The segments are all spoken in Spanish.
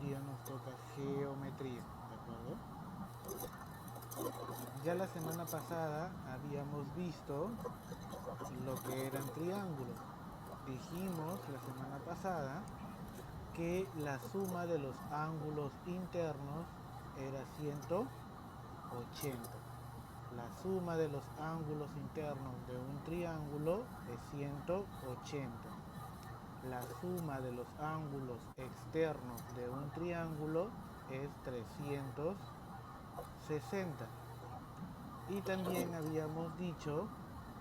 día nos toca geometría, ¿de acuerdo? Ya la semana pasada habíamos visto lo que eran triángulos. Dijimos la semana pasada que la suma de los ángulos internos era 180. La suma de los ángulos internos de un triángulo es 180. La suma de los ángulos externos de un triángulo es 360. Y también habíamos dicho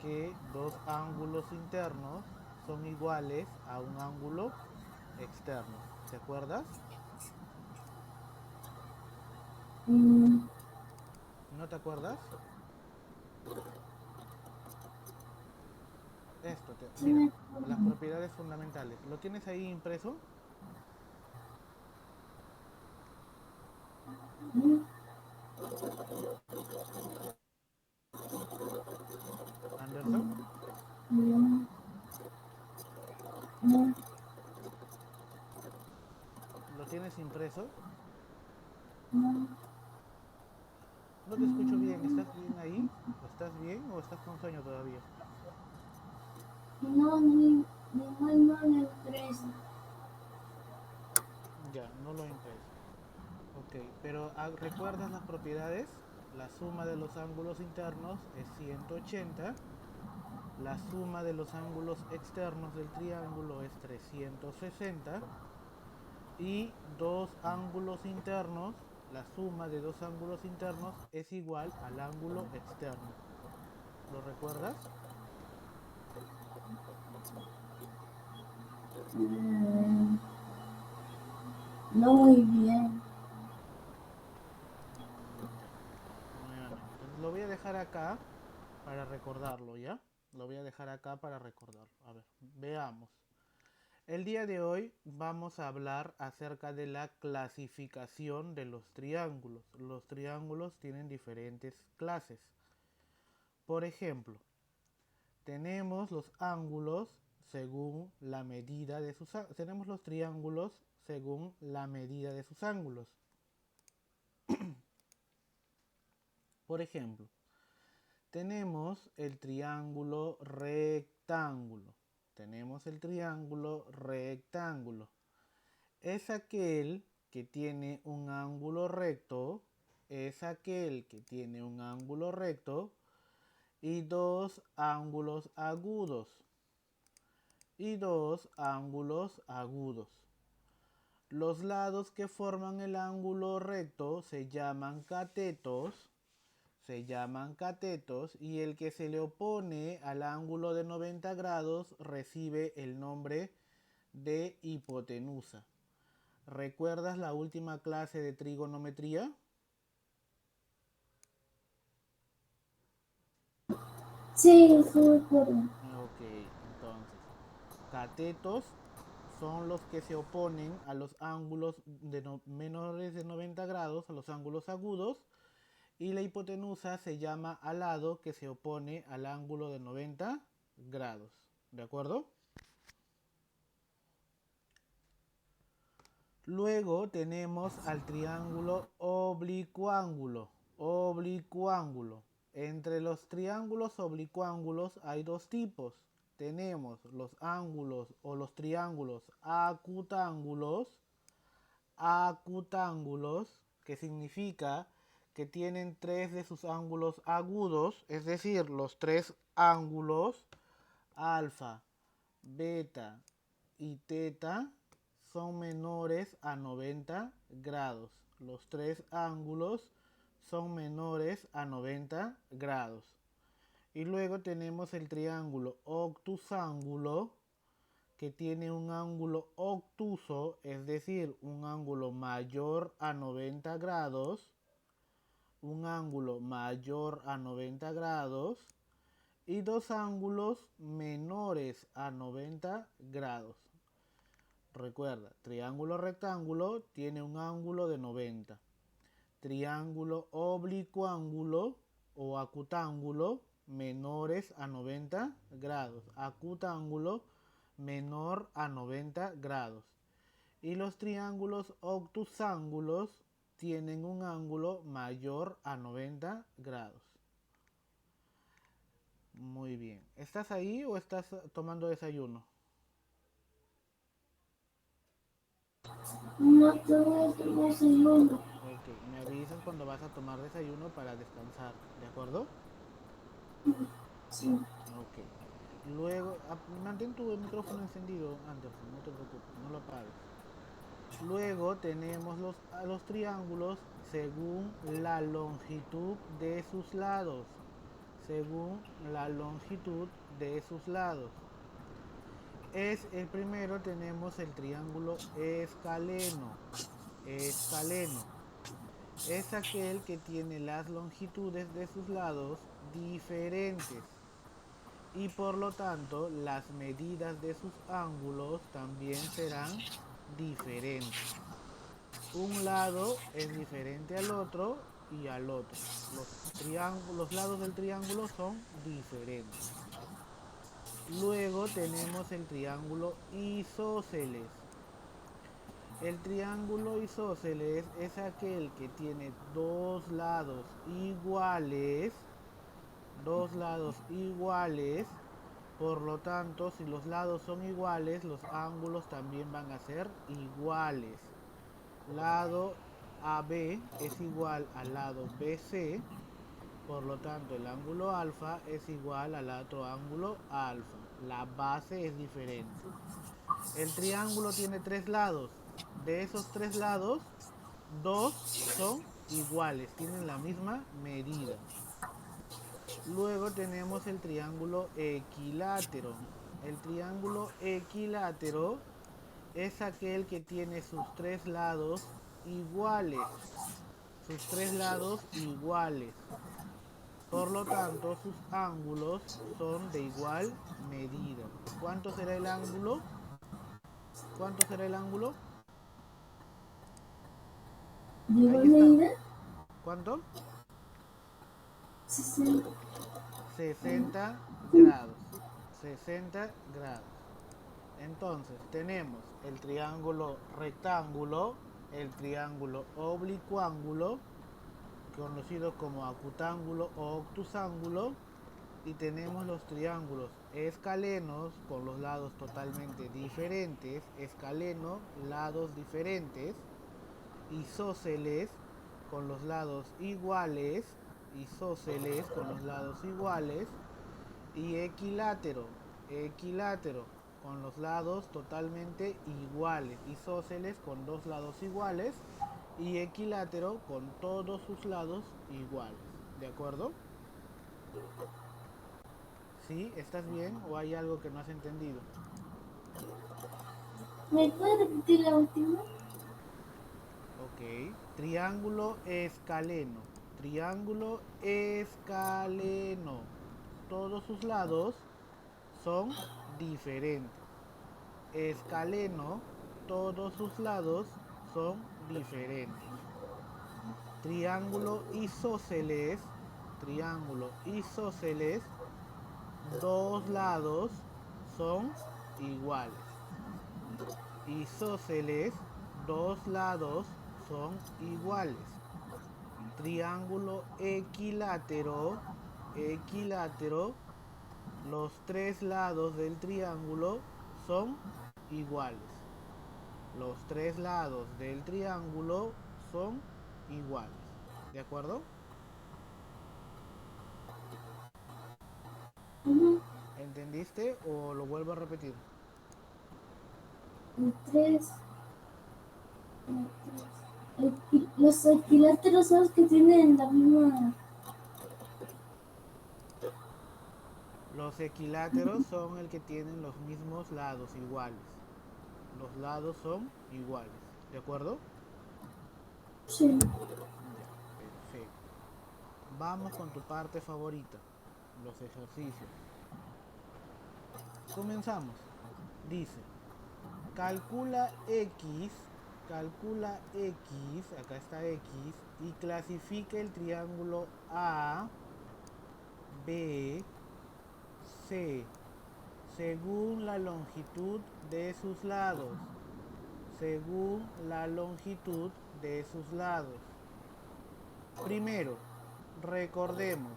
que dos ángulos internos son iguales a un ángulo externo. ¿Te acuerdas? Mm, ¿No te acuerdas? sí Mira, me las acuerdo. propiedades fundamentales. ¿Lo tienes ahí impreso, Mm, Anderson? mm, mm, ¿Lo tienes impreso? mm, No te escucho bien. ¿Estás bien ahí? ¿Estás bien o estás con sueño todavía? no, no le interesa. Ya, no lo impreso. Ok, pero ¿recuerdas las propiedades? La suma de los ángulos internos es 180. La suma de los ángulos externos del triángulo es 360. Y dos ángulos internos, la suma de dos ángulos internos es igual al ángulo externo. ¿Lo recuerdas? Mm, no muy bien. Ya, nuevamente. Entonces lo voy a dejar acá para recordarlo, ¿ya? Lo voy a dejar acá para recordarlo. A ver, veamos. El día de hoy vamos a hablar acerca de la clasificación de los triángulos. Los triángulos tienen diferentes clases. Por ejemplo, tenemos los ángulos según la medida de sus tenemos los triángulos según la medida de sus ángulos. Por ejemplo, tenemos el triángulo rectángulo. Tenemos el triángulo rectángulo. Es aquel que tiene un ángulo recto, es aquel que tiene un ángulo recto y dos ángulos agudos. Y dos ángulos agudos. Los lados que forman el ángulo recto se llaman catetos y el que se le opone al ángulo de 90 grados recibe el nombre de hipotenusa. ¿Recuerdas la última clase de trigonometría? Sí, sí me acuerdo. Ok, entonces, catetos son los que se oponen a los ángulos menores de 90 grados, a los ángulos agudos, y la hipotenusa se llama al lado que se opone al ángulo de 90 grados. ¿De acuerdo? Luego tenemos al triángulo oblicuángulo. Oblicuángulo. Entre los triángulos oblicuángulos hay dos tipos. Tenemos los ángulos o los triángulos acutángulos. Acutángulos, que significa que tienen tres de sus ángulos agudos, es decir, los tres ángulos alfa, beta y teta son menores a 90 grados. Los tres ángulos son menores a 90 grados. Y luego tenemos el triángulo obtusángulo que tiene un ángulo obtuso, es decir, un ángulo mayor a 90 grados, un ángulo mayor a 90 grados y dos ángulos menores a 90 grados. Recuerda, triángulo rectángulo tiene un ángulo de 90. Triángulo oblicuángulo o acutángulo menores a 90 grados. Acutángulo menor a 90 grados. Y los triángulos obtusángulos tienen un ángulo mayor a 90 grados. Muy bien. ¿Estás ahí o estás tomando desayuno? No tengo desayuno. Ok, me avisas cuando vas a tomar desayuno para descansar, ¿de acuerdo? Sí. Ok. Luego, mantén tu micrófono encendido, Anderson, no te preocupes, no lo apagues. Luego tenemos a los triángulos según la longitud de sus lados. Según la longitud de sus lados. El primero tenemos el triángulo escaleno. Escaleno es aquel que tiene las longitudes de sus lados diferentes y por lo tanto las medidas de sus ángulos también serán diferentes. Un lado es diferente al otro y al otro. Los lados del triángulo son diferentes. Luego tenemos el triángulo isósceles. El triángulo isósceles es aquel que tiene dos lados iguales, por lo tanto, si los lados son iguales, los ángulos también van a ser iguales. Lado AB es igual al lado BC, por lo tanto el ángulo alfa es igual al otro ángulo alfa. La base es diferente. El triángulo tiene tres lados. De esos tres lados, dos son iguales, tienen la misma medida. Luego tenemos el triángulo equilátero. El triángulo equilátero es aquel que tiene sus tres lados iguales. Sus tres lados iguales. Por lo tanto, sus ángulos son de igual medida. ¿Cuánto será el ángulo? ¿Cuánto será el ángulo? ¿De igual Ahí está. medida? ¿Cuánto? 60. 60 grados. 60 grados. Entonces, tenemos el triángulo rectángulo, el triángulo oblicuángulo, conocido como acutángulo o obtusángulo, y tenemos los triángulos escalenos con los lados totalmente diferentes, escaleno, lados diferentes, isósceles con los lados iguales, isósceles con los lados iguales, y equilátero, equilátero con los lados totalmente iguales, isósceles con dos lados iguales y equilátero con todos sus lados iguales. ¿De acuerdo? ¿Sí? ¿Estás bien o hay algo que no has entendido? ¿Me puedes repetir la última? Ok. Triángulo escaleno. Triángulo escaleno. Todos sus lados son diferentes. Escaleno, todos sus lados son diferentes. Triángulo isósceles, triángulo isósceles, dos lados son iguales. Isósceles, dos lados son iguales. Triángulo equilátero, equilátero, los tres lados del triángulo son iguales. Los tres lados del triángulo son iguales. ¿De acuerdo? Ujú. ¿Entendiste o lo vuelvo a repetir? El 3. Los equiláteros son los que tienen la misma. Los equiláteros son el que tienen los mismos lados iguales. Los lados son iguales. ¿De acuerdo? Sí. Ya, perfecto. Vamos con tu parte favorita, los ejercicios. Comenzamos. Dice, calcula X, acá está X, y clasifica el triángulo A, B, C, según la longitud de sus lados. según la longitud de sus lados. Primero, recordemos,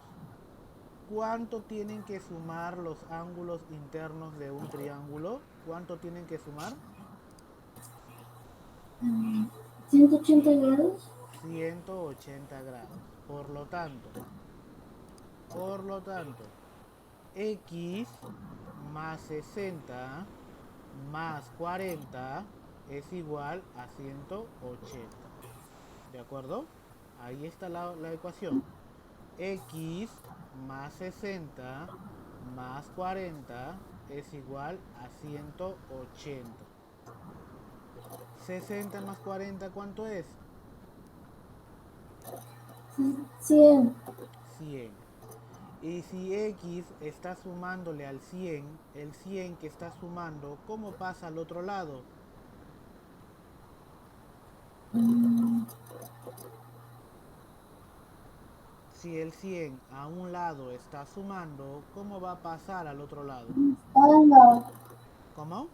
¿cuánto tienen que sumar los ángulos internos de un triángulo? ¿Cuánto tienen que sumar? 180 grados. 180 grados. Por lo tanto, x más 60 más 40 es igual a 180. ¿De acuerdo? Ahí está la ecuación. X más 60 más 40 es igual a 180. 60 más 40, ¿cuánto es? 100. 100. Y si x está sumándole al 100, el 100 que está sumando, ¿cómo pasa al otro lado? Si el 100 a un lado está sumando, ¿cómo va a pasar al otro lado? Restando. ¿Cómo?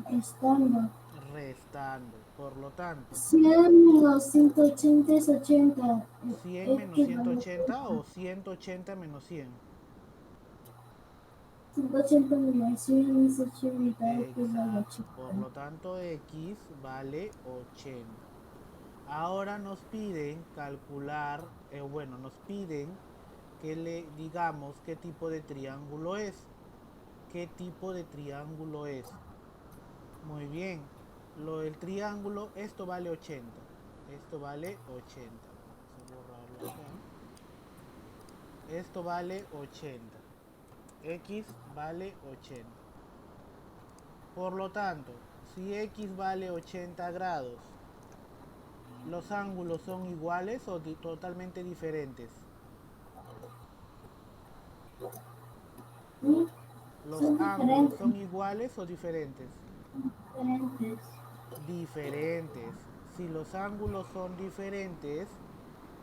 Restando. Restando. Por lo tanto, 100 menos 180 es 80. 100 menos X vale 180 o 180 menos 100. 180 menos 100 es 80. X vale Exacto. 80. Por lo tanto, x vale 80. Ahora nos piden calcular, nos piden que le digamos qué tipo de triángulo es. ¿Qué tipo de triángulo es? Muy bien. Lo del triángulo, esto vale 80. Esto vale 80. Vamos a borrarlo acá. Esto vale 80. X vale 80. Por lo tanto, si x vale 80 grados, ¿los ángulos son iguales o totalmente diferentes? ¿Sí? ¿Los Son ángulos diferentes. son iguales o diferentes? Diferentes. Diferentes. Si los ángulos son diferentes,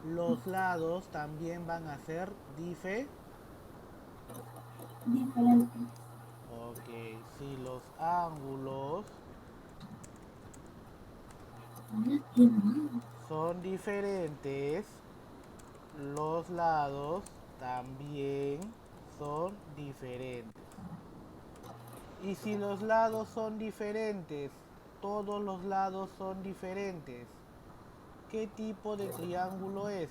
los lados también van a ser Diferentes. Ok, si los ángulos Qué mal. son diferentes, los lados también son diferentes. Y si los lados son diferentes, todos los lados son diferentes, ¿qué tipo de triángulo es?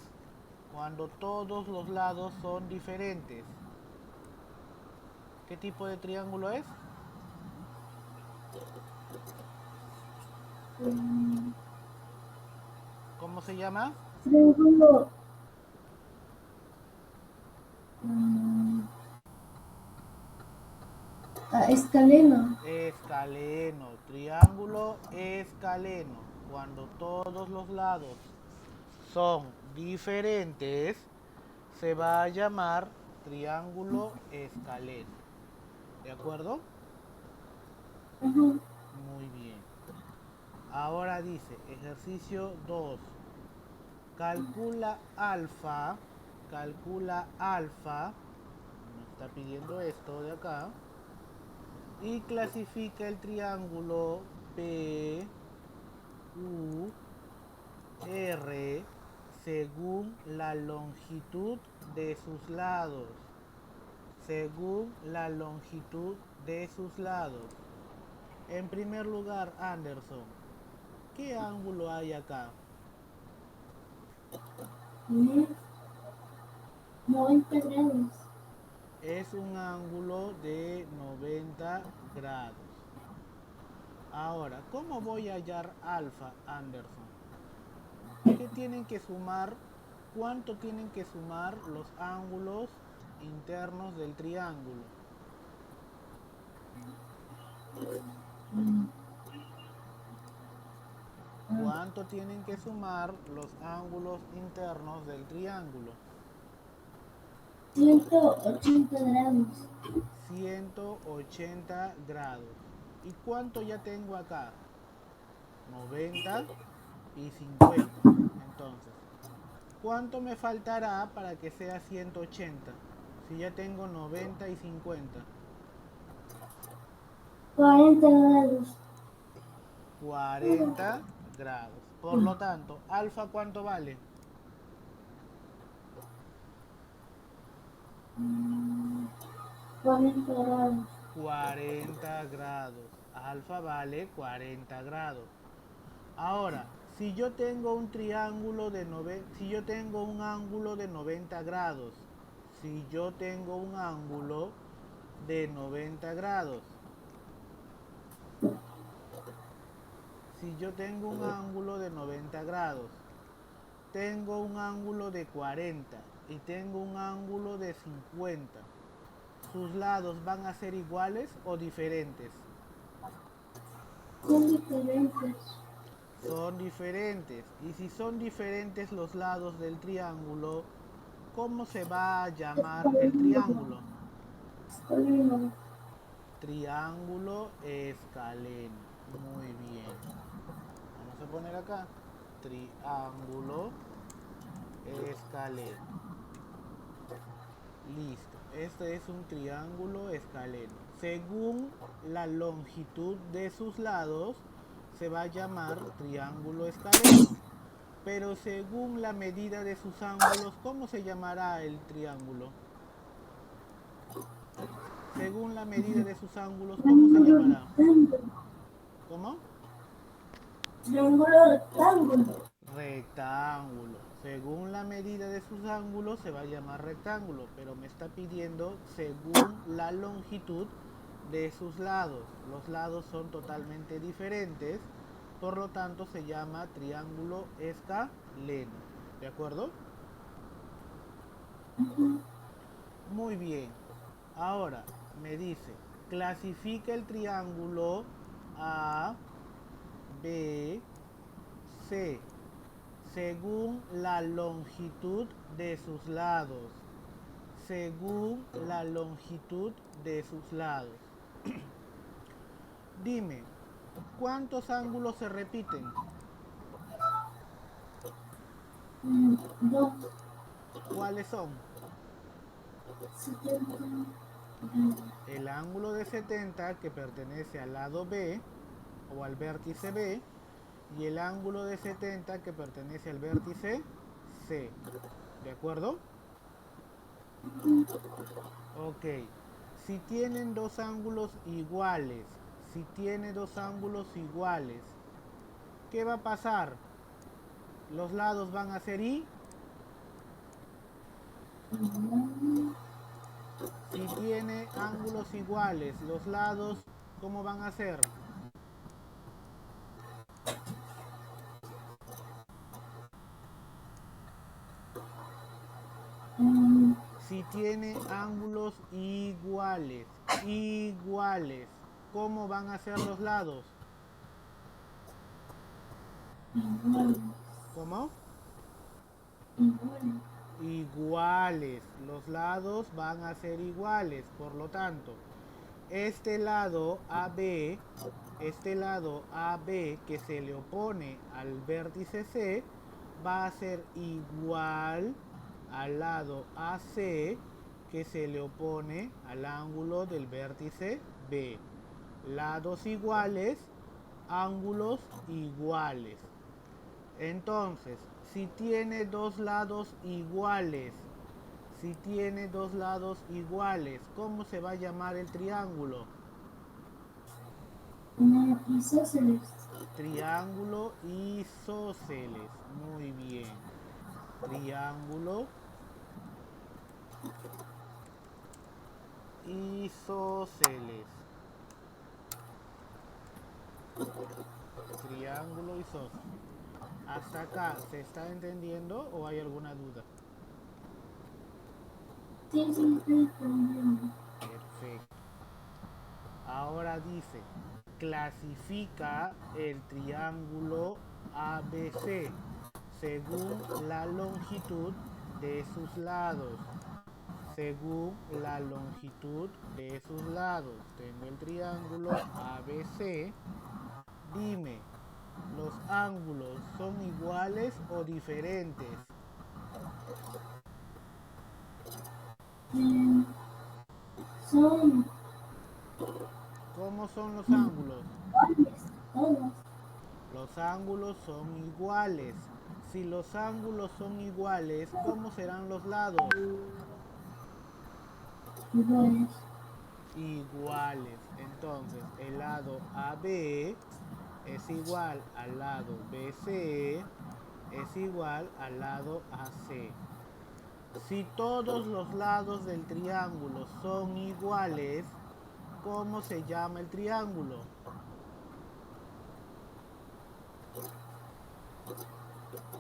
Cuando todos los lados son diferentes, ¿qué tipo de triángulo es? ¿Cómo se llama? Triángulo. Escaleno. Escaleno, triángulo escaleno. Cuando todos los lados son diferentes, se va a llamar triángulo escaleno. ¿De acuerdo? Ajá. Muy bien. Ahora dice, ejercicio 2. Calcula alfa, me está pidiendo esto de acá, y clasifica el triángulo P, U, R según la longitud de sus lados. Según la longitud de sus lados. En primer lugar, Anderson, ¿qué ángulo hay acá? 90 grados. Es un ángulo de 90 grados. Ahora, ¿cómo voy a hallar alfa, Anderson? ¿Qué tienen que sumar? ¿Cuánto tienen que sumar los ángulos internos del triángulo? ¿Cuánto tienen que sumar los ángulos internos del triángulo? 180 grados. 180 grados. ¿Y cuánto ya tengo acá? 90 y 50. Entonces, ¿cuánto me faltará para que sea 180? Si ya tengo 90 y 50. 40 grados. 40 grados. Por lo tanto, alfa, ¿cuánto vale? 40 grados. 40 grados. Alfa vale 40 grados. Ahora, si yo tengo un triángulo de si yo tengo un ángulo de 90 grados, si yo tengo un ángulo de 90 grados, si yo tengo un ángulo de 90 grados, tengo un ángulo de 40 y tengo un ángulo de 50, ¿sus lados van a ser iguales o diferentes? Son diferentes. Son diferentes. Y si son diferentes los lados del triángulo, ¿cómo se va a llamar el triángulo? Escaleno. Triángulo escaleno. Muy bien. Vamos a poner acá. Triángulo escaleno. Listo. Este es un triángulo escaleno. Según la longitud de sus lados, se va a llamar triángulo escaleno. Pero según la medida de sus ángulos, ¿cómo se llamará el triángulo? Según la medida de sus ángulos, ¿cómo se Triángulo llamará? rectángulo. ¿Cómo? Triángulo rectángulo. Rectángulo. Según la medida de sus ángulos se va a llamar rectángulo, pero me está pidiendo según la longitud de sus lados. Los lados son totalmente diferentes, por lo tanto se llama triángulo escaleno. ¿De acuerdo? Muy bien. Ahora me dice, clasifica el triángulo A, B, C según la longitud de sus lados. Según la longitud de sus lados. Dime, ¿cuántos ángulos se repiten? Dos. ¿Cuáles son? 70. El ángulo de 70 que pertenece al lado B o al vértice B y el ángulo de 70 que pertenece al vértice C. ¿De acuerdo? Ok. Si tienen dos ángulos iguales, si tiene dos ángulos iguales, ¿qué va a pasar? Los lados van a ser I. Si tiene ángulos iguales, los lados, ¿cómo van a ser? Si tiene ángulos iguales, iguales, ¿cómo van a ser los lados? ¿Cómo? Iguales. Los lados van a ser iguales. Por lo tanto, este lado AB que se le opone al vértice C, va a ser igual al lado AC que se le opone al ángulo del vértice B. Lados iguales, ángulos iguales. Entonces, si tiene dos lados iguales, si tiene dos lados iguales, ¿cómo se va a llamar el triángulo? Isósceles. Triángulo isósceles. Muy bien. Triángulo isósceles. Triángulo isósceles. ¿Hasta acá se está entendiendo o hay alguna duda? Sí, sí, estoy entendiendo. Perfecto. Ahora dice, clasifica el triángulo ABC según la longitud de sus lados. Según la longitud de sus lados. Tengo el triángulo ABC. Dime, ¿los ángulos son iguales o diferentes? Son ¿Cómo son los ángulos? iguales todos. Los ángulos son iguales. Si los ángulos son iguales, ¿cómo serán los lados? Iguales. Iguales. Entonces, el lado AB es igual al lado BC, es igual al lado AC. Si todos los lados del triángulo son iguales, ¿cómo se llama el triángulo?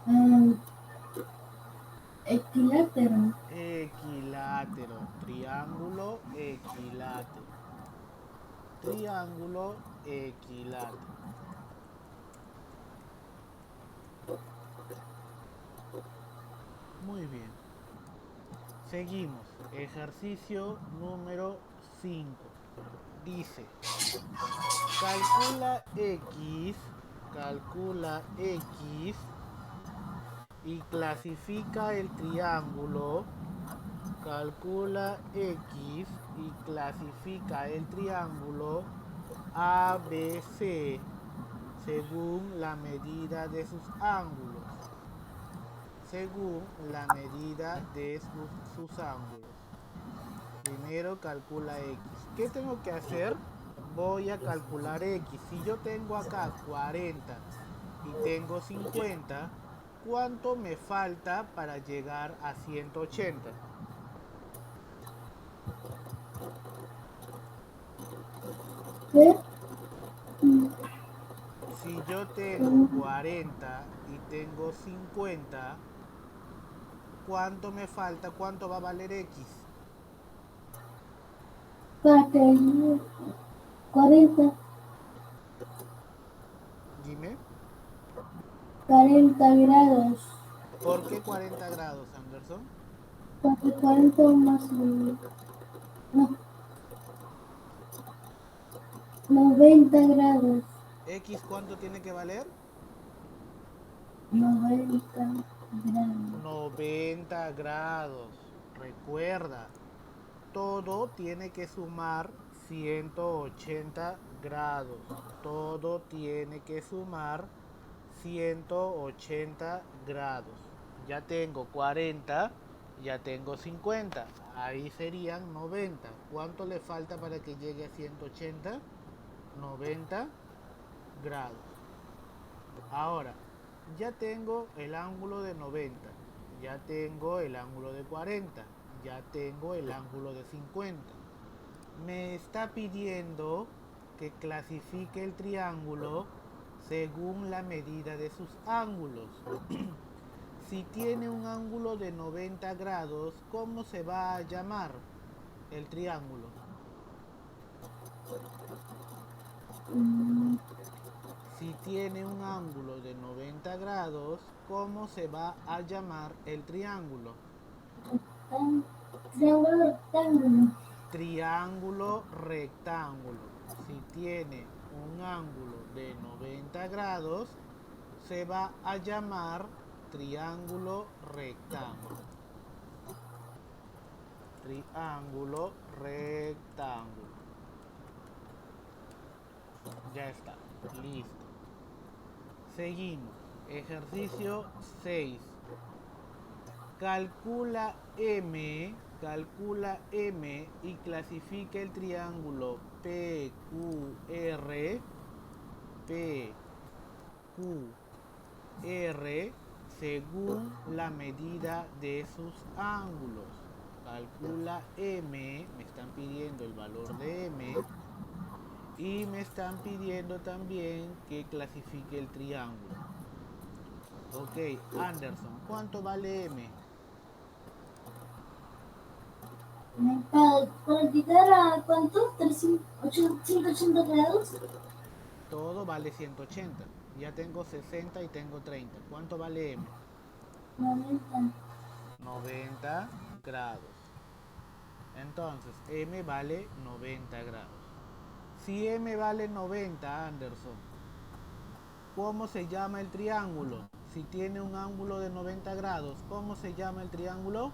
Ah, equilátero. Equilátero. Triángulo equilátero. Triángulo equilátero. Muy bien. Seguimos. Ejercicio número 5. Dice, calcula X y clasifica el triángulo. Calcula X y clasifica el triángulo ABC según la medida de sus ángulos. Según la medida de sus ángulos. Primero calcula X. ¿Qué tengo que hacer? Voy a calcular X. Si yo tengo acá 40 y tengo 50, ¿cuánto me falta para llegar a 180? ¿Qué? Si yo tengo 40 y tengo 50, ¿cuánto me falta? ¿Cuánto va a valer X? Para que 40, Dime. 40 grados. ¿Por qué 40 grados, Anderson? Porque 40 más no, 90 grados. ¿X cuánto tiene que valer? 90 grados. 90 grados. Recuerda, todo tiene que sumar 180 grados. Todo tiene que sumar 180 grados. Ya tengo 40, ya tengo 50. Ahí serían 90. ¿Cuánto le falta para que llegue a 180? 90 grados. Ahora, ya tengo el ángulo de 90, ya tengo el ángulo de 40, ya tengo el ángulo de 50. Me está pidiendo que clasifique el triángulo según la medida de sus ángulos. Si tiene un ángulo de 90 grados, ¿cómo se va a llamar el triángulo? Si tiene un ángulo de 90 grados, ¿cómo se va a llamar el triángulo? Triángulo rectángulo. Triángulo rectángulo. Si tiene un ángulo de 90 grados, se va a llamar triángulo rectángulo. Triángulo rectángulo. Ya está, listo. Seguimos. Ejercicio 6. Calcula M y clasifica el triángulo PQR, PQR según la medida de sus ángulos. Calcula M, me están pidiendo el valor de M y me están pidiendo también que clasifique el triángulo. Ok, Anderson, ¿cuánto vale M? Para llegar a ¿cuánto? 180 grados. Todo vale 180. Ya tengo 60 y tengo 30. ¿Cuánto vale M? 90. 90 grados. Entonces, M vale 90 grados. Si M vale 90, Anderson, ¿cómo se llama el triángulo? Si tiene un ángulo de 90 grados, ¿cómo se llama el triángulo?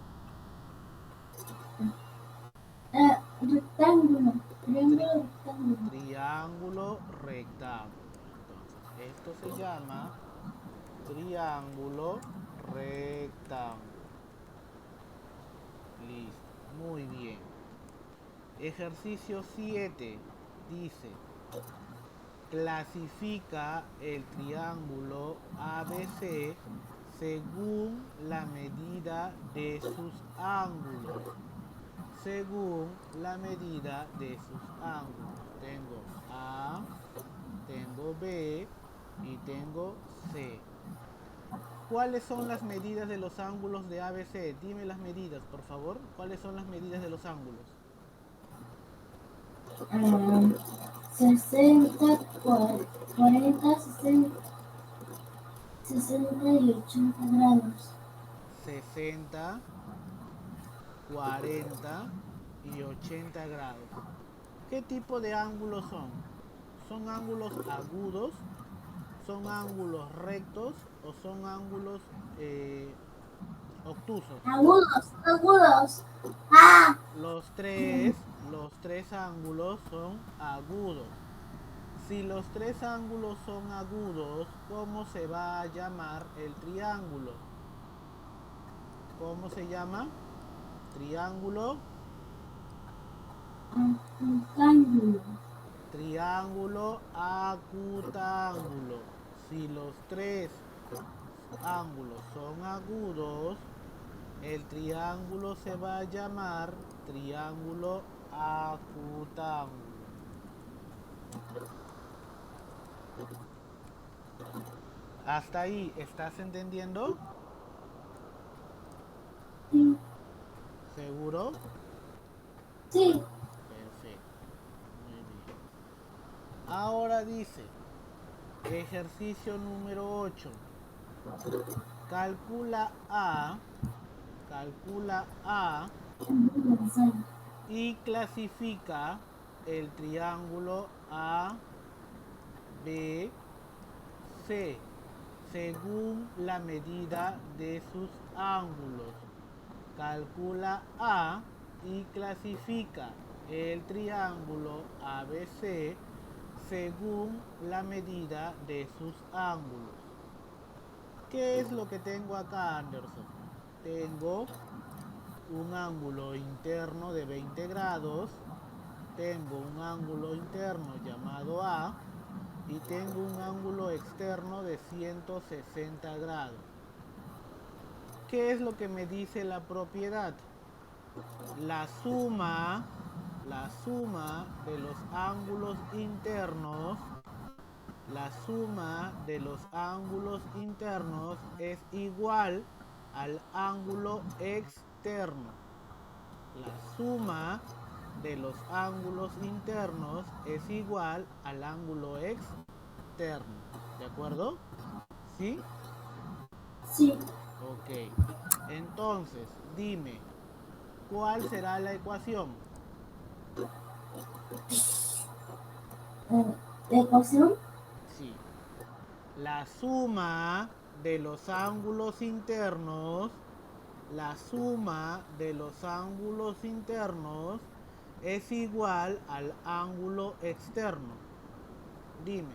Rectángulo. Triángulo rectángulo. Triángulo rectángulo. Entonces, Esto se llama triángulo rectángulo. Listo, muy bien. Ejercicio 7 dice, clasifica el triángulo ABC según la medida de sus ángulos. Según la medida de sus ángulos. Tengo A, tengo B y tengo C. ¿Cuáles son las medidas de los ángulos de ABC? Dime las medidas, por favor. ¿Cuáles son las medidas de los ángulos? 60, 40, 60 y 80 grados. 60, 40 y 80 grados. ¿Qué tipo de ángulos son? ¿Son ángulos agudos? ¿Son ángulos rectos? ¿O son ángulos obtusos? Agudos, agudos. ¡Ah! Los tres ángulos son agudos. Si los tres ángulos son agudos, ¿cómo se va a llamar el triángulo? ¿Cómo se llama? Triángulo. Rectángulo. Triángulo acutángulo. Si los tres ángulos son agudos, el triángulo se va a llamar triángulo acutángulo. ¿Hasta ahí estás entendiendo? Sí. ¿Seguro? Sí. Perfecto. Muy bien. Ahora dice, ejercicio número 8. Calcula A y clasifica el triángulo ABC según la medida de sus ángulos. Calcula A y clasifica el triángulo ABC según la medida de sus ángulos. ¿Qué es lo que tengo acá, Anderson? Tengo un ángulo interno de 20 grados, tengo un ángulo interno llamado A y tengo un ángulo externo de 160 grados. ¿Qué es lo que me dice la propiedad? La suma de los ángulos internos, es igual al ángulo externo. La suma de los ángulos internos es igual al ángulo externo. ¿De acuerdo? ¿Sí? Sí. Ok. Entonces, dime, ¿cuál será la ecuación? ¿Ecuación? Sí. La suma de los ángulos internos, es igual al ángulo externo. Dime,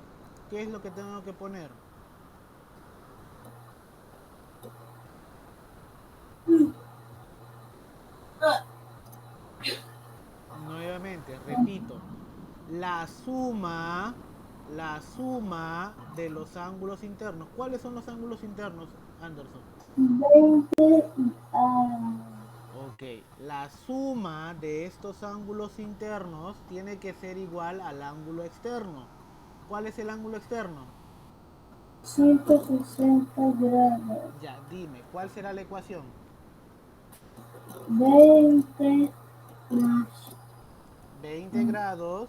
¿qué es lo que tengo que poner? Nuevamente, repito, la suma de los ángulos internos. ¿Cuáles son los ángulos internos, Anderson? 20 a Ok, la suma de estos ángulos internos tiene que ser igual al ángulo externo. ¿Cuál es el ángulo externo? 160 grados. Ya, dime, ¿cuál será la ecuación? 20 más 20 grados.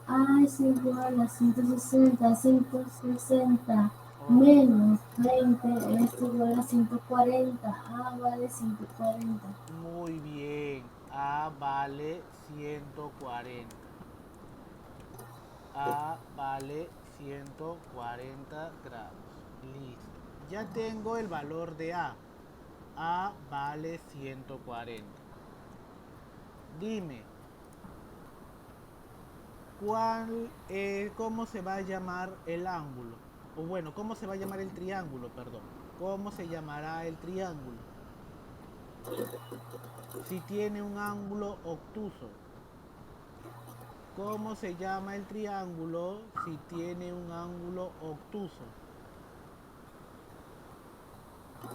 A es igual a 160, 160 Ok, menos 20 es igual a 140, A vale 140. muy bien. A vale 140. A vale 140 grados. Listo. Ya tengo el valor de A. A vale 140. Dime, ¿Cómo se va a llamar el ángulo? O bueno, ¿cómo se va a llamar el triángulo, perdón? ¿Cómo se llamará el triángulo? Si tiene un ángulo obtuso. ¿Cómo se llama el triángulo si tiene un ángulo obtuso?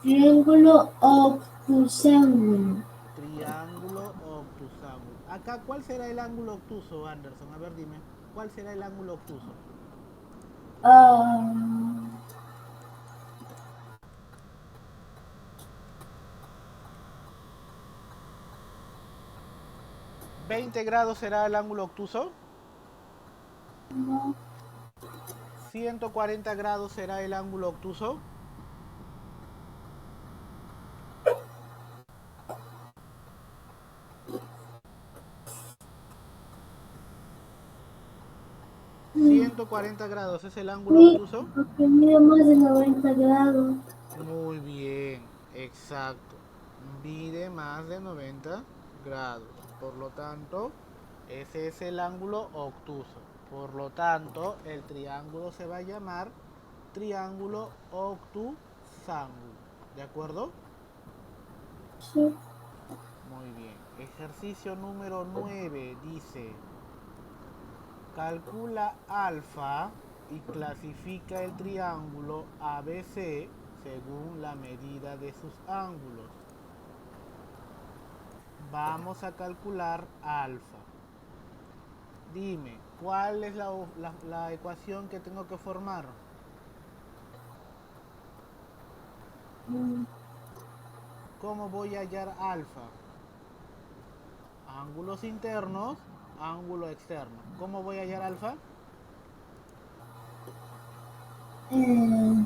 Triángulo obtusángulo. Triángulo obtusángulo. Acá, ¿cuál será el ángulo obtuso, Anderson? A ver, dime. ¿Cuál será el ángulo obtuso? Ah, 20 grados será el ángulo obtuso. no. 140 grados será el ángulo obtuso. Mm, 140 grados es el ángulo sí, obtuso. porque mide más de 90 grados. Muy bien, exacto. Mide más de 90 grados. Por lo tanto, ese es el ángulo obtuso. Por lo tanto, el triángulo se va a llamar triángulo obtusángulo. ¿De acuerdo? Sí. Muy bien. Ejercicio número 9 dice, calcula alfa y clasifica el triángulo ABC según la medida de sus ángulos. Vamos a calcular alfa. Dime, ¿cuál es la ecuación que tengo que formar? Mm, ¿Cómo voy a hallar alfa? Ángulos internos, ángulo externo. ¿Cómo voy a hallar alfa? eh,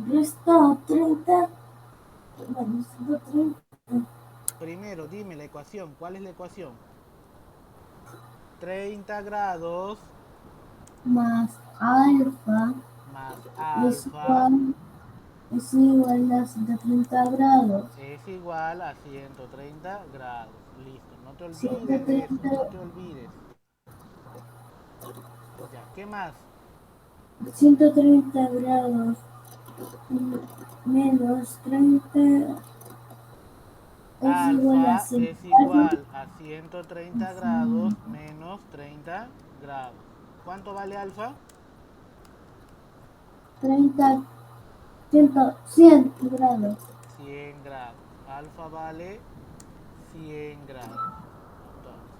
Resta 30. Bueno, 130 Primero, dime la ecuación. ¿Cuál es la ecuación? 30 grados más alfa más es alfa igual, es igual a 130 grados. es igual a 130 grados. Listo, no te olvides de eso, 130, no te olvides. Ya, ¿qué más? 130 grados menos 30 es igual a Alfa 100 es grados. igual a 130 grados menos 30 grados. ¿Cuánto vale alfa? 30, 100 grados. 100 grados. Alfa vale 100 grados. Entonces,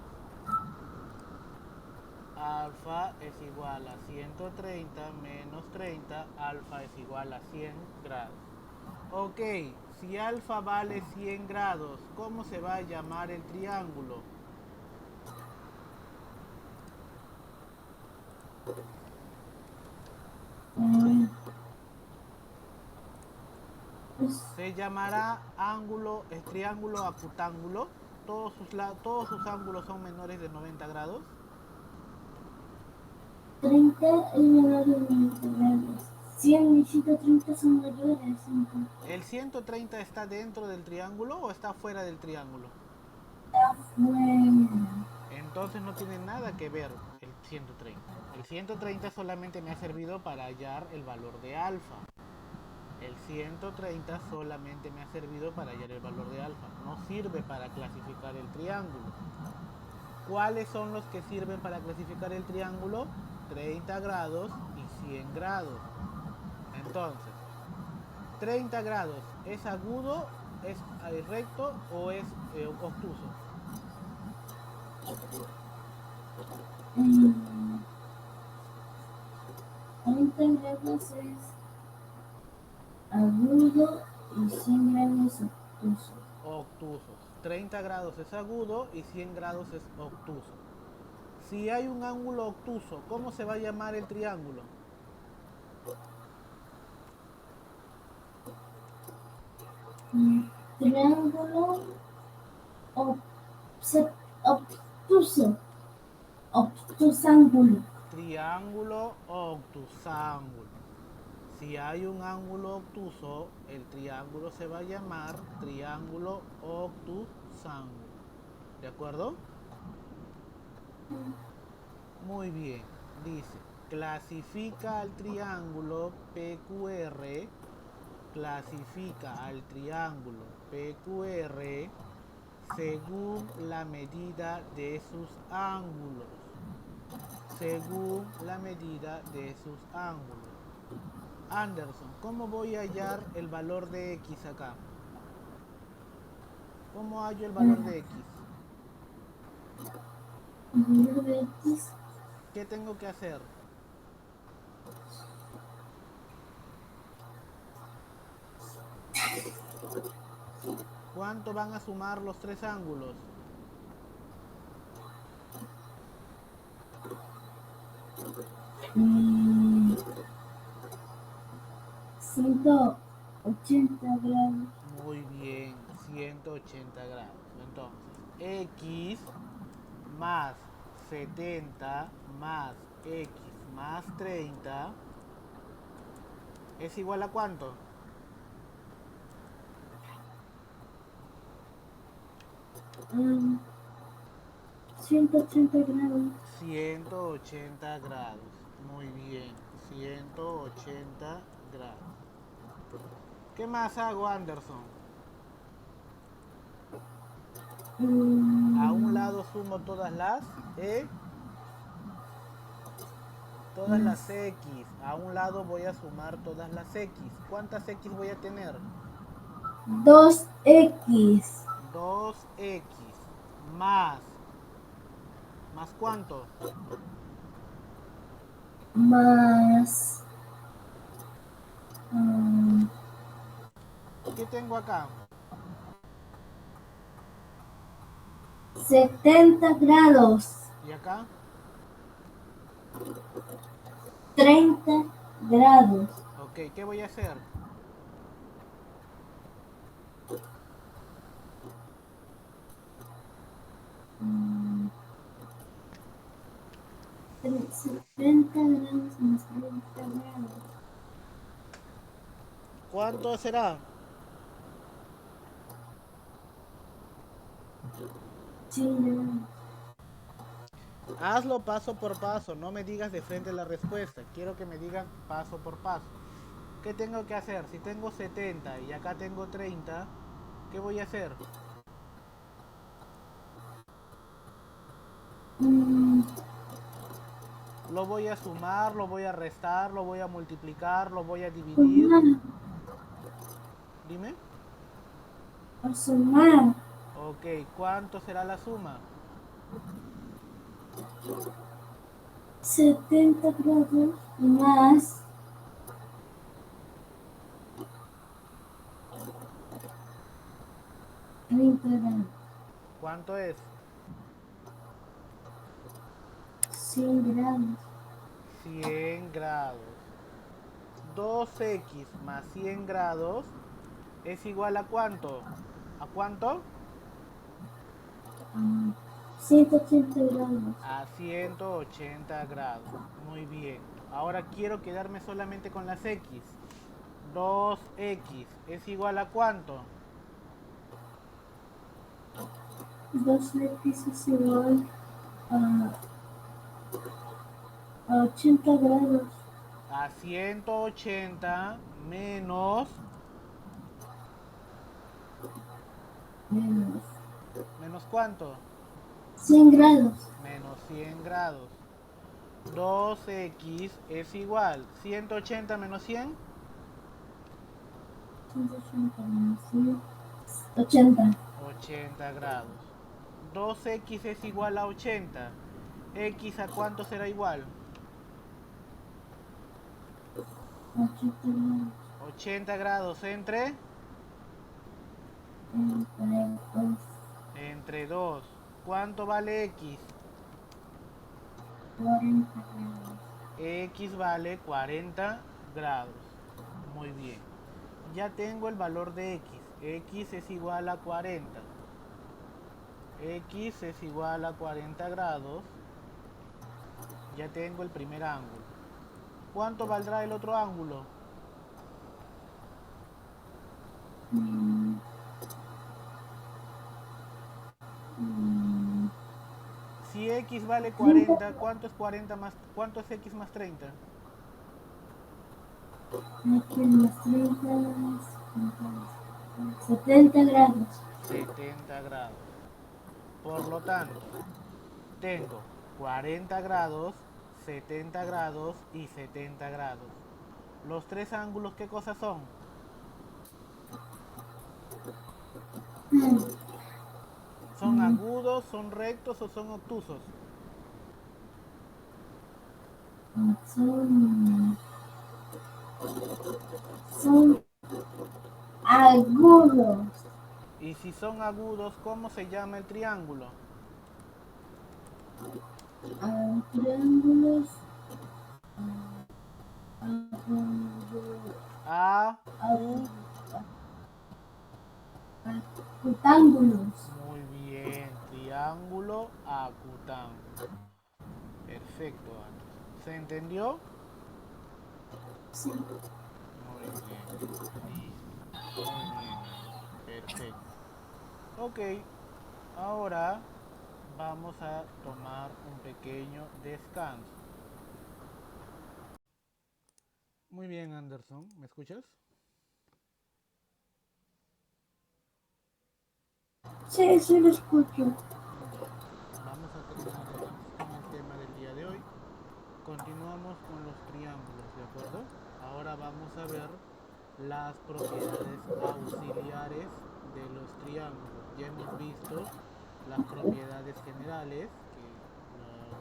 alfa es igual a 130 menos 30. Alfa es igual a 100 grados. Ok, si alfa vale 100 grados, ¿cómo se va a llamar el triángulo? Eh, es Se llamará ángulo, triángulo acutángulo. Todos sus ángulos son menores de 90 grados. 30 es menor de 20 grados. 100 y 130 son mayores. Entonces, ¿El 130 está dentro del triángulo o está fuera del triángulo? afuera. Entonces no tiene nada que ver el 130. El 130 solamente me ha servido para hallar el valor de alfa. El 130 solamente me ha servido para hallar el valor de alfa. No sirve para clasificar el triángulo. ¿Cuáles son los que sirven para clasificar el triángulo? 30 grados y 100 grados. Entonces, 30 grados, ¿es agudo, es recto o es obtuso? 30 grados es agudo y 100 grados obtuso. Obtusos. 30 grados es agudo y 100 grados es obtuso. Si hay un ángulo obtuso, ¿cómo se va a llamar el triángulo? Triángulo obtuso. Obtusángulo. Triángulo obtusángulo. Si hay un ángulo obtuso, el triángulo se va a llamar triángulo obtusángulo. ¿De acuerdo? Muy bien. Dice, clasifica al triángulo PQR, clasifica al triángulo PQR según la medida de sus ángulos. Según la medida de sus ángulos. Anderson, ¿cómo voy a hallar el valor de X acá? ¿Cómo hallo el valor de X? Valor de X. ¿Qué tengo que hacer? ¿Cuánto van a sumar los tres ángulos? Mm, 180 grados. Muy bien, 180 grados. Entonces, X más 70 más X más 30 es igual a ¿cuánto? 180 grados. 180 grados. Muy bien, 180 grados. ¿Qué más hago, Anderson? A un Mm, lado sumo todas las todas las las X. A un lado voy a sumar todas las X. ¿Cuántas X voy a tener? 2X 2X más. ¿Más cuánto? más mm, ¿Qué tengo acá? 70 grados. ¿Y acá? 30 grados. Ok, ¿qué voy a hacer? Mm, 70 grados más 30 grados. ¿Cuánto será? 100 grados. Hazlo paso por paso, no me digas de frente la respuesta. Quiero que me digas paso por paso. ¿Qué tengo que hacer? Si tengo 70 y acá tengo 30, ¿qué voy a hacer? Mm, Lo voy a sumar, lo voy a restar, lo voy a multiplicar, lo voy a dividir. Sumar, Dime. sumar. Ok, ¿cuánto será la suma? 70 grados más 30 grados. ¿Cuánto es? 100 grados. 100 grados. 2x más 100 grados es igual a ¿cuánto? ¿A cuánto? Ah, 180 grados. A 180 grados. Muy bien. Ahora quiero quedarme solamente con las x. 2x es igual a ¿cuánto? 2X es igual a, a 80 grados. A 180 menos... Menos ¿Menos cuánto? 100 grados. Menos 100 grados. 2x es igual. 180 menos 100. 180 menos 100. 80. 80 grados. 2x es igual a 80. ¿X a cuánto será igual? 80 grados. 80 grados entre... Entre 2. Entre 2. ¿Cuánto vale X? 40 grados. X vale 40 grados. Muy bien. Ya tengo el valor de X. X es igual a 40. X es igual a 40 grados. Ya tengo el primer ángulo. ¿Cuánto valdrá el otro ángulo? Mm, mm, Si x vale 40, ¿cuánto es 40 más, cuánto es x más 30? X más 30 70 grados. 70 grados. Por lo tanto, tengo 40 grados, 70 grados y 70 grados. Los tres ángulos, ¿qué cosas son? ¿Son agudos, son rectos o son obtusos? Son agudos. Y si son agudos, ¿cómo se llama el triángulo? Triángulos. Acu. Rectángulos. Muy bien, triángulo acutángulo. Perfecto, Anderson. ¿Se entendió? Sí. Muy bien, listo. Muy bien, Anderson. Perfecto. Ok, ahora vamos a tomar un pequeño descanso. Muy bien, Anderson. ¿Me escuchas? Sí, sí lo escucho. Ya. Vamos a terminar entonces con el tema del día de hoy. Continuamos con los triángulos, ¿de acuerdo? Ahora vamos a ver las propiedades auxiliares de los triángulos. Ya hemos visto las propiedades generales,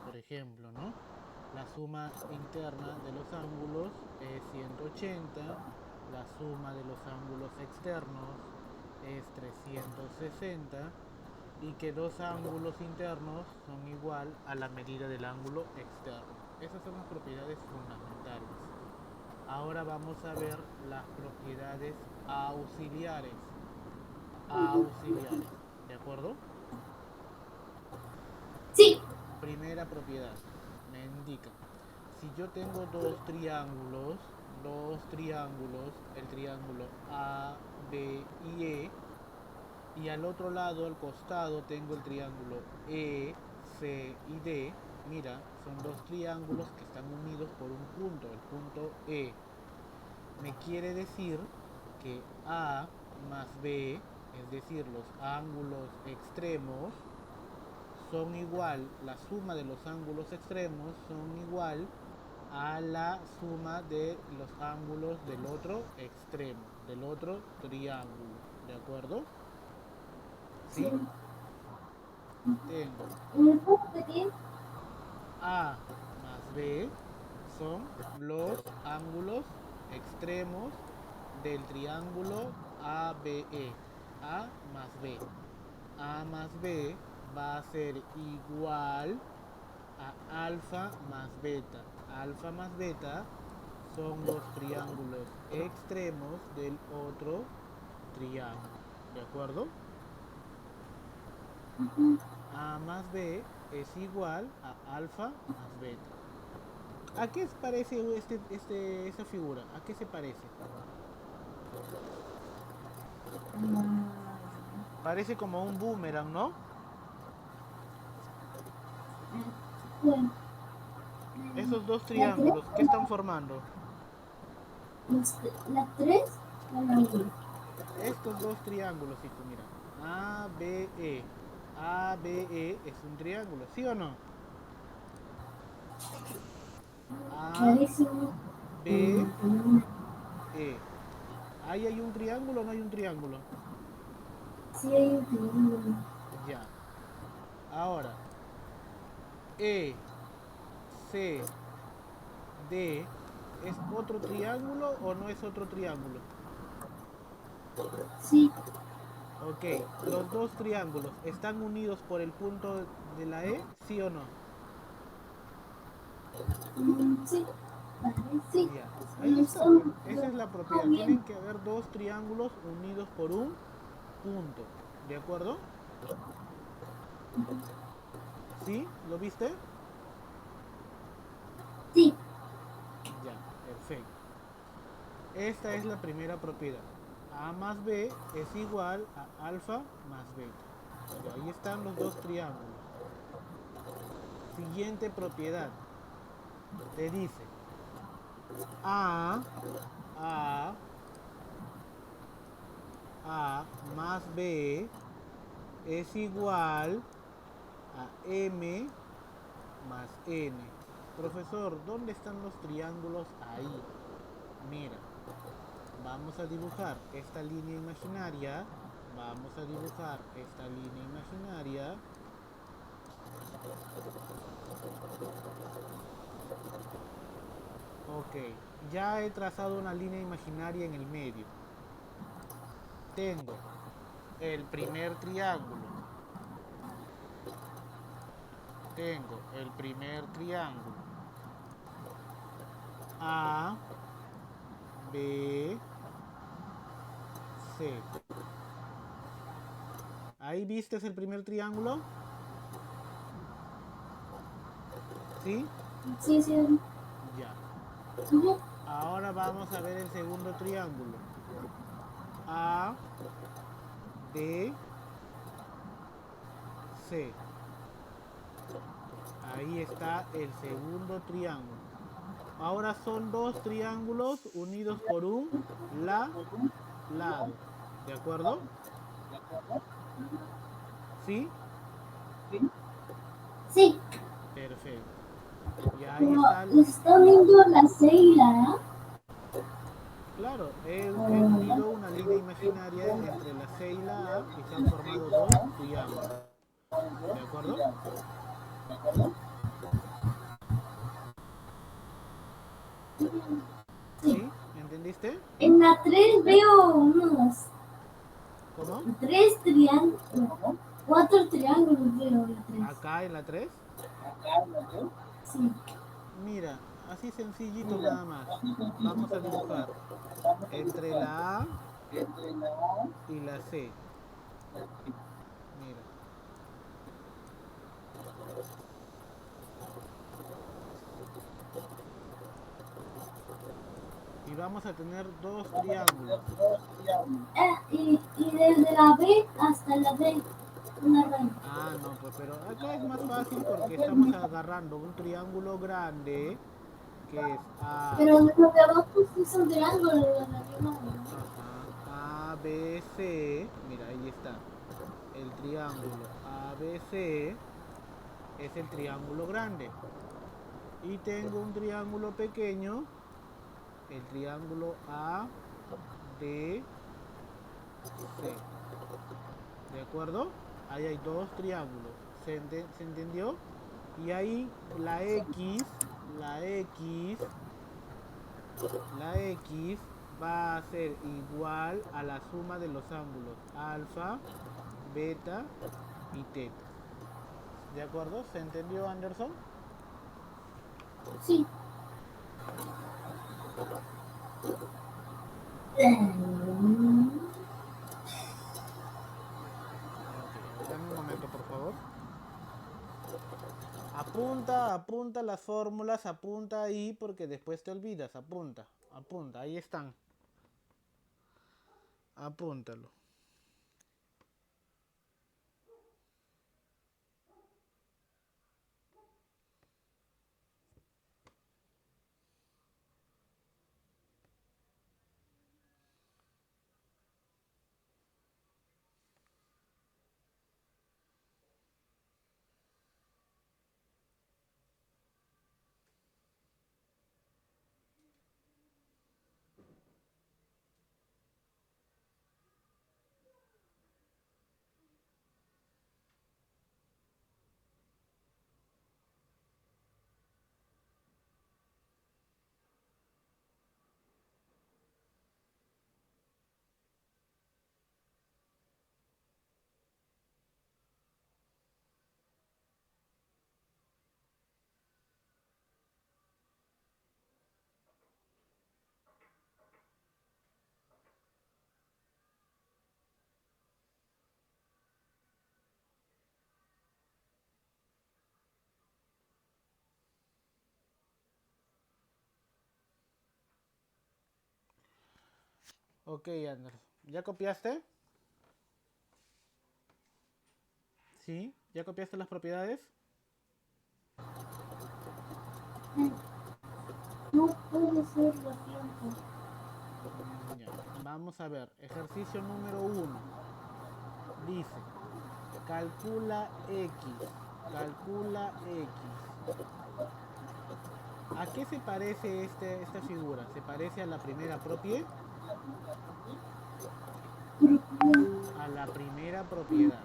por ejemplo, ¿no? La suma interna de los ángulos es 180, la suma de los ángulos externos es 360 y que dos ángulos internos son igual a la medida del ángulo externo. Esas son las propiedades fundamentales. Ahora vamos a ver las propiedades auxiliares. Auxiliares, ¿de acuerdo? Sí. Primera propiedad, me indica, si yo tengo dos triángulos, el triángulo A, B y E, y al otro lado, al costado, tengo el triángulo E, C y D. Mira, son dos triángulos que están unidos por un punto, el punto E. Me quiere decir que A más B, es decir, los ángulos extremos, son igual, la suma de los ángulos extremos son igual a la suma de los ángulos del otro extremo, del otro triángulo. ¿De acuerdo? Sí. ¿Sí? Tengo ¿Me puedo repetir? A más B son los ángulos extremos del triángulo ABE. A más B. A más B va a ser igual a alfa más beta. Alfa más beta son los triángulos extremos del otro triángulo. ¿De acuerdo? A más B es igual a alfa más beta. ¿A qué se parece esa figura? ¿A qué se parece? Parece como un boomerang, ¿no? Bueno, Esos dos la 3, triángulos, ¿qué están formando? la 3, la 1. Estos dos triángulos, hijo, mira. ABE. ABE es un triángulo, ¿sí o no? Clarísimo. ABE. ¿Ahí hay un triángulo o no hay un triángulo? Sí, hay un triángulo. Ya. Ahora, E, C, D, ¿es otro triángulo o no es otro triángulo? Sí. Ok, los dos triángulos están unidos por el punto de la E, ¿sí o no? Sí. Vale, sí. Ya, ahí está, pues. Son Esa es la ah, propiedad. bien. Tienen que haber dos triángulos unidos por un punto. ¿De acuerdo? ¿Sí? ¿Lo viste? Sí. Ya, perfecto. Esta es la primera propiedad. A más B es igual a alfa más beta. Y ahí están los dos triángulos. siguiente propiedad. Te dice A más B es igual a M más N. Profesor, ¿dónde están los triángulos ahí? Mira, vamos a dibujar esta línea imaginaria. Vamos a dibujar esta línea imaginaria. Ok, ya he trazado una línea imaginaria en el medio. Tengo el primer triángulo. Tengo el primer triángulo. A, B, C. ¿Ahí viste el primer triángulo? ¿Sí? Sí, sí. Ya. Ujú. Ahora vamos a ver el segundo triángulo. A, B, C. Ahí está el segundo triángulo. Ahora son dos triángulos unidos por un lado. ¿De acuerdo? ¿Sí? Sí, Perfecto. Y ahí pero está ¿les está uniendo la C y la A? Claro, he unido una línea imaginaria entre la C y la A y se han formado dos triángulos. ¿De acuerdo? Sí. ¿Sí? ¿Entendiste? En la 3 veo unos ¿Cómo? 3 triángulos, 4 triángulos veo en la 3. Acá en la 3. Sí. Mira, así sencillito nada más. Vamos a dibujar entre la A y la C. Mira. Y vamos a tener dos triángulos. Y desde la B hasta la D, una raya. Ah, no, pues pero acá es más fácil porque estamos agarrando un triángulo grande que es A. Pero los de abajo sí son triángulos, los de arriba no. Ajá, A, B, C, mira, ahí está. El triángulo ABC es el triángulo grande. Y tengo un triángulo pequeño, el triángulo ADC. ¿De acuerdo? Ahí hay dos triángulos. ¿Se entendió? Y ahí la X va a ser igual a la suma de los ángulos alfa, beta y teta. ¿De acuerdo? ¿Se entendió, Anderson? Sí. Ok, a ver, dame un momento, por favor. Apunta las fórmulas, apunta ahí porque después te olvidas. Apunta, ahí están. Apúntalo. Ok, Anderson. ¿Ya copiaste? ¿Sí? ¿Ya copiaste las propiedades? No puede ser lo tiempo. Ya. Vamos a ver. Ejercicio número 1. Dice, calcula X. Calcula X. ¿A qué se parece esta figura? ¿Se parece a la primera propiedad? A la primera propiedad.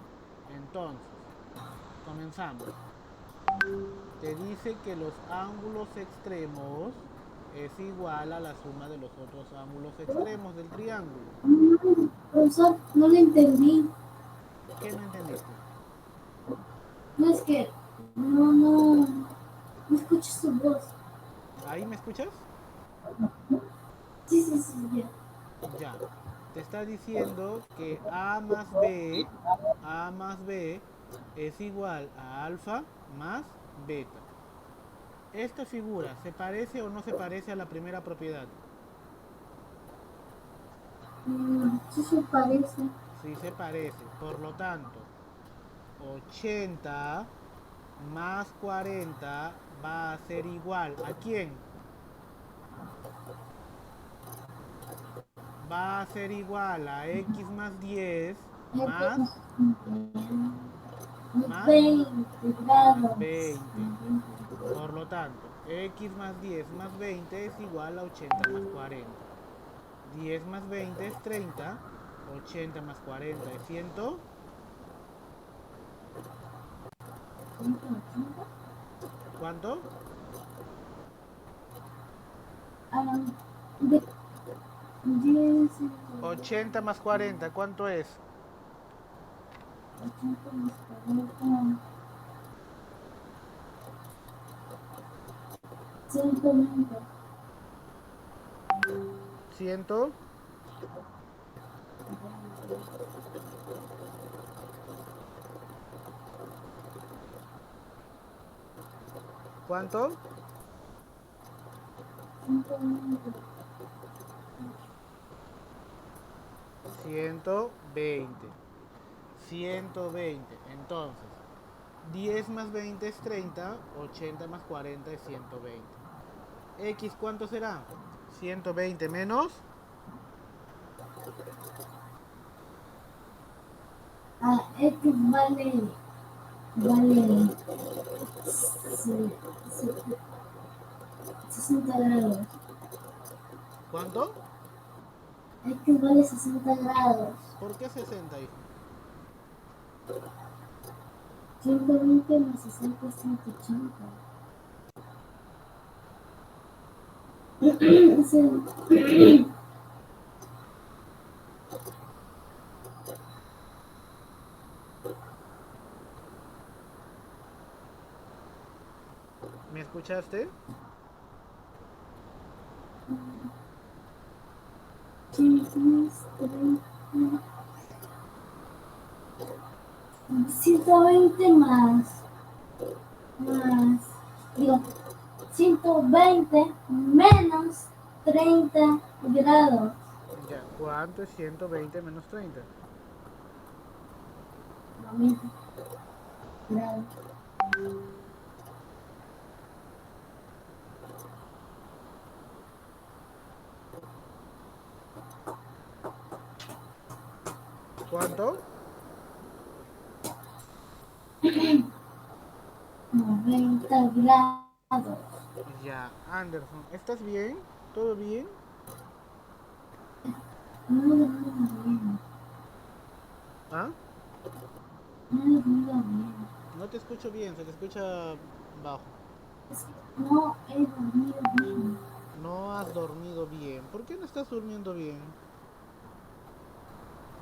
Entonces, comenzamos. Te dice que los ángulos extremos es igual a la suma de los otros ángulos extremos del triángulo. Profesor, no lo entendí. ¿Qué no entendiste? No es que no escucho su voz. ¿Ahí me escuchas? Sí, sí, sí, ya. Ya. Te está diciendo que A más B es igual a alfa más beta. ¿Esta figura se parece o no se parece a la primera propiedad? Sí se parece. Sí se parece. Por lo tanto, 80 más 40 va a ser igual. ¿A quién? Va a ser igual a x más 10 más 20 más grados. 20. Por lo tanto, x más 10 más 20 es igual a 80 más 40. 10 más 20 es 30. 80 más 40 es 100. 180. ¿Cuánto? Ah, de 10, 80 más 40, ¿cuánto es? 80 más 40, 120. ¿100? ¿Cuánto? 120. 120. 120. Entonces, 10 más 20 es 30. 80 más 40 es 120. ¿X cuánto será? 120 menos. Ah, este vale se- se- 60 grados. ¿Cuánto? Este vale 60 grados. ¿Por qué 60, hijo? 120 más 60 es 180. Sí. ¿Me escuchaste? 120 más, digo, 120 menos 30 grados. Ya, ¿cuánto es 120 menos 30? 90 grados. ¿Cuánto? 90 grados. Ya, Anderson, ¿estás bien? ¿Todo bien? No he dormido bien. ¿Ah? No he dormido bien. No te escucho bien, se te escucha bajo. Es que no he dormido bien. No has dormido bien. ¿Por qué no estás durmiendo bien?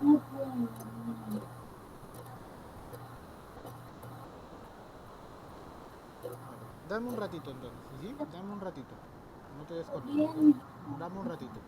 No puedo dormir. A ver, dame un ratito entonces, ¿sí? Dame un ratito. No te desconectes. Bien. Dame un ratito.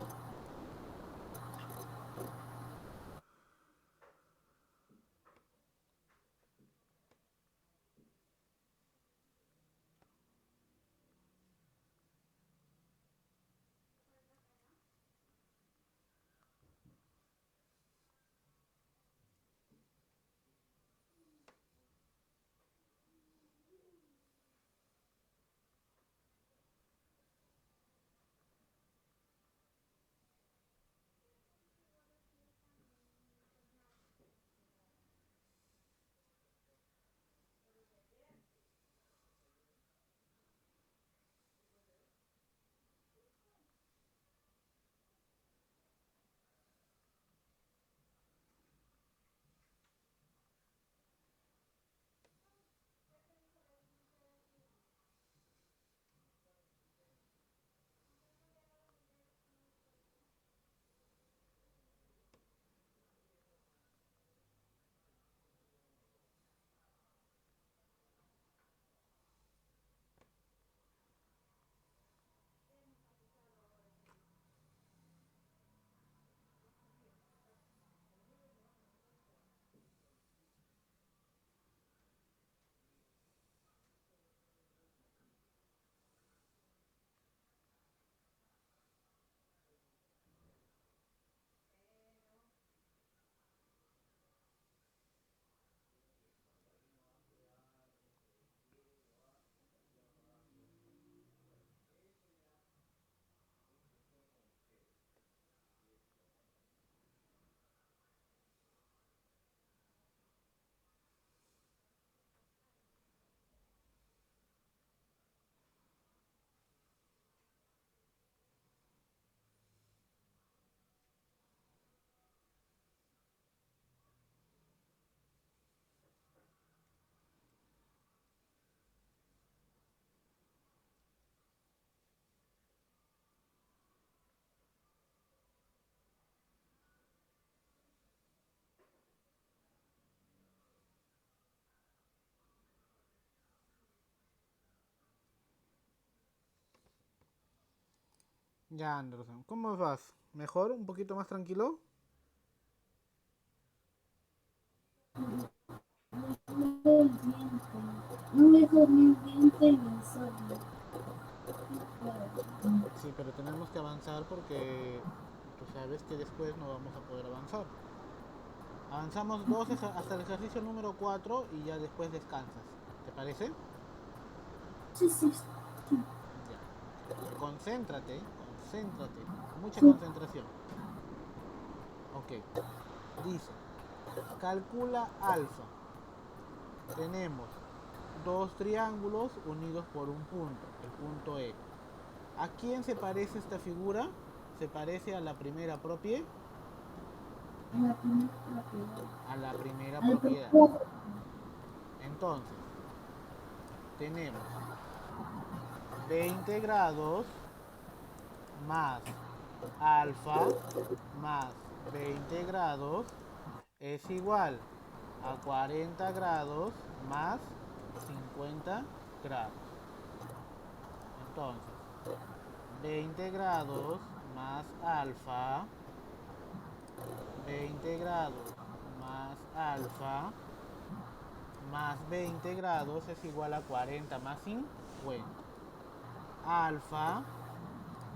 Ya, Anderson. ¿Cómo vas? ¿Mejor? ¿Un poquito más tranquilo? El diente. No me comí el diente y el sueño. Sí, pero tenemos que avanzar porque tú sabes que después no vamos a poder avanzar. Avanzamos hasta el ejercicio número 4 y ya después descansas. ¿Te parece? Sí, sí, sí. Ya, ok. Concéntrate, concéntrate. Mucha Sí. concentración. Ok. Dice, calcula alfa. Tenemos dos triángulos unidos por un punto, el punto E. ¿A quién se parece esta figura? Se parece a la primera propiedad. En la primera propiedad. A la primera Al propiedad. primero. Entonces, tenemos 20 grados más alfa más 20 grados es igual a 40 grados más 50 grados. Entonces, 20 grados más alfa, 20 grados más alfa, más 20 grados es igual a 40 más 50. Alfa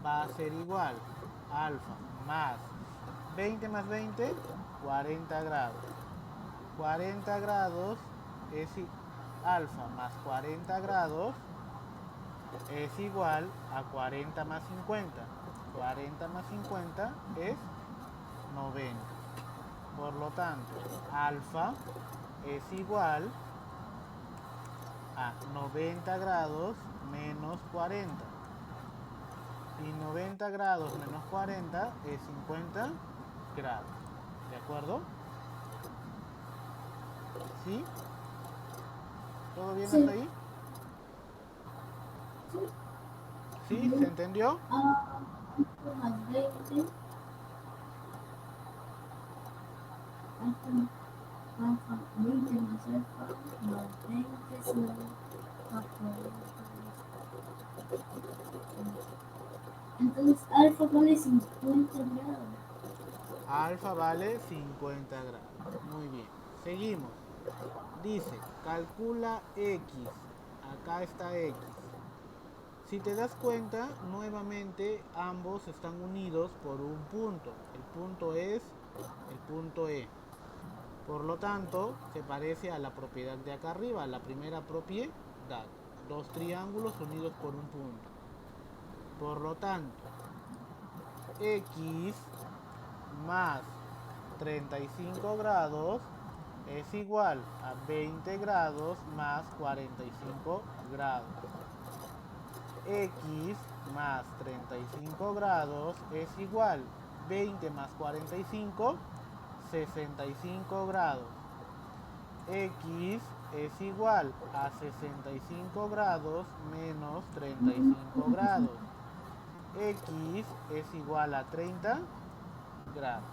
va a ser igual, alfa más 20 más 20, 40 grados. 40 grados es alfa más 40 grados es igual a 40 más 50. 40 más 50 es 90. Por lo tanto, alfa es igual a 90 grados menos 40. Y 90 grados menos 40 es 50 grados. ¿De acuerdo? ¿Sí? ¿Todo bien hasta Sí. ahí? Sí. ¿Sí? ¿Se Bien. entendió? Alfa más 20. Alfa, alfa, 20 más alfa más 20 es igual a 40. Entonces alfa vale 50 grados. Alfa vale 50 grados. Muy bien. Seguimos. Dice, calcula X. Acá está X. Si te das cuenta, nuevamente ambos están unidos por un punto. El punto es el punto E. Por lo tanto, se parece a la propiedad de acá arriba, la primera propiedad. Dos triángulos unidos por un punto. Por lo tanto, X más 35 grados es igual a 20 grados más 45 grados. X más 35 grados es igual 20 más 45, 65 grados. X es igual a 65 grados menos 35 grados. X es igual a 30 grados.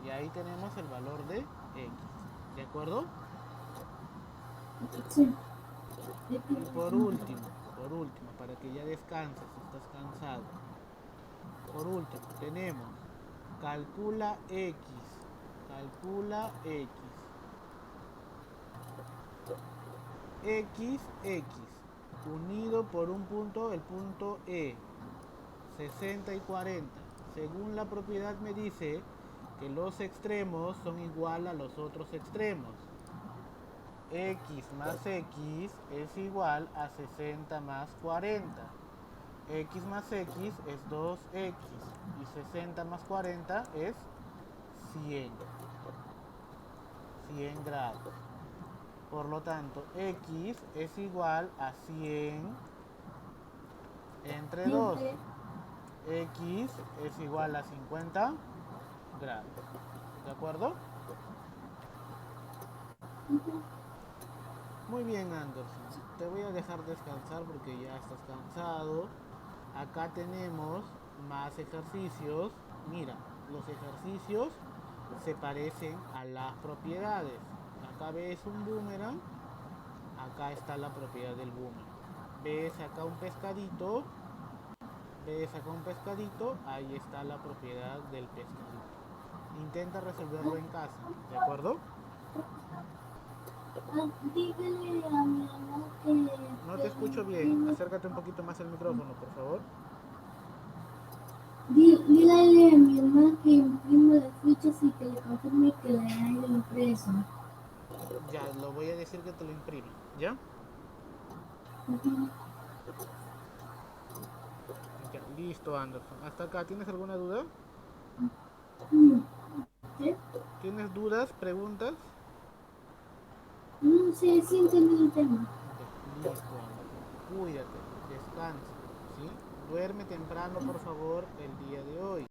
Y ahí tenemos el valor de X. ¿De acuerdo? Sí. Y por último, para que ya descanses si estás cansado. Por último, tenemos calcula X. Calcula X. X unido por un punto, el punto E. 60 y 40. Según la propiedad me dice que los extremos son igual a los otros extremos. X más X es igual a 60 más 40. X más X es 2X y 60 más 40 es 100. 100 grados. Por lo tanto, X es igual a 100 entre 2. Siempre. X es igual a 50 grados. ¿De acuerdo? Muy bien, Anderson. Te voy a dejar descansar porque ya estás cansado. Acá tenemos más ejercicios. Mira, los ejercicios se parecen a las propiedades. Acá ves un boomerang. Acá está la propiedad del boomerang. ¿Ves acá un pescadito? ves acá un pescadito, ahí está la propiedad del pescadito. Intenta resolverlo en casa, ¿de acuerdo? Dígale a mi mamá No que te me escucho bien, imprime. acércate un poquito más al micrófono, por favor. Dígale a mi mamá que imprima las fichas y que le confirme que la haya impreso. Ya, lo voy a decir que te lo imprima, ¿ya? Ujú. Ya, listo, Anderson. Hasta acá, ¿tienes alguna duda? Mm, ¿sí? ¿Tienes dudas, preguntas? No sé, sí entendí el tema. Ya, listo, Anderson. Cuídate, descansa, ¿sí? Duerme temprano, por favor, el día de hoy.